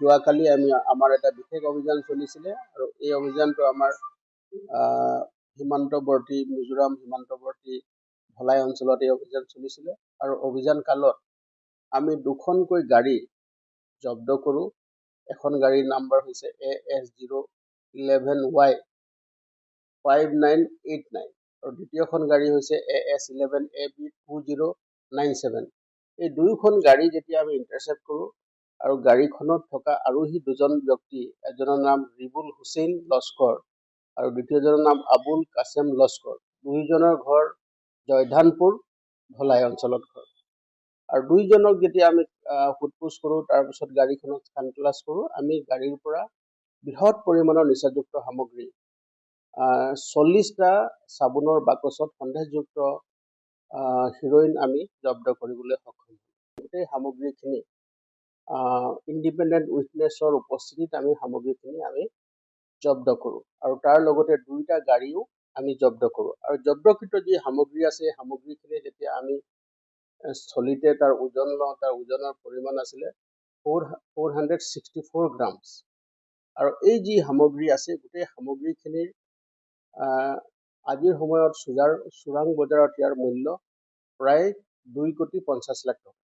যোৱাকালি আমাৰ এটা বিশেষ অভিযান চলিছিলে আৰু এই অভিযানটো আমাৰ সীমান্তৱৰ্তী মিজোৰাম সীমান্তৱৰ্তী ধলাই অঞ্চলত এই অভিযান চলিছিলে আৰু অভিযান কালত আমি দুখনকৈ গাড়ী জব্দ কৰোঁ। এখন গাড়ীৰ নাম্বাৰ হৈছে AS011Y 5989 আৰু দ্বিতীয়খন গাড়ী হৈছে AS11AB 2097। এই দুয়োখন গাড়ী যেতিয়া আমি ইণ্টাৰচেপ্ট কৰোঁ আৰু গাড়ীখনত থকা আৰোহী দুজন ব্যক্তি, এজনৰ নাম ৰিবুল হুছেইন লস্কৰ আৰু দ্বিতীয়জনৰ নাম আবুল কাছেম লস্কৰ, দুয়োজনৰ ঘৰ জয়ধানপুৰ ধলাই অঞ্চলত ঘৰ। আৰু দুইজনক যেতিয়া আমি সোধপোছ কৰোঁ, তাৰপিছত গাড়ীখনত খানতলাছ কৰোঁ, আমি গাড়ীৰ পৰা বৃহৎ পৰিমাণৰ নিচাযুক্ত সামগ্ৰী 40টা চাবোনৰ বাকচত সন্দেহযুক্ত হিৰ'ইন আমি জব্দ কৰিবলৈ সক্ষম হওঁ। গোটেই সামগ্ৰীখিনি ইণ্ডিপেণ্ডেণ্ট উইটনেছৰ উপস্থিতিত আমি সামগ্ৰীখিনি আমি জব্দ কৰোঁ আৰু তাৰ লগতে 2টা গাড়ীও আমি জব্দ কৰোঁ। আৰু জব্দকৃত যি সামগ্ৰী আছে এই সামগ্ৰীখিনি যেতিয়া আমি স্থলীতে তাৰ ওজন লওঁ, তাৰ ওজনৰ পৰিমাণ আছিলে 464 গ্ৰামছ। আৰু এই যি সামগ্ৰী আছে গোটেই সামগ্ৰীখিনিৰ আজিৰ সময়ত চোৰাং বজাৰত ইয়াৰ মূল্য প্ৰায় 2,50,00,000 টকা।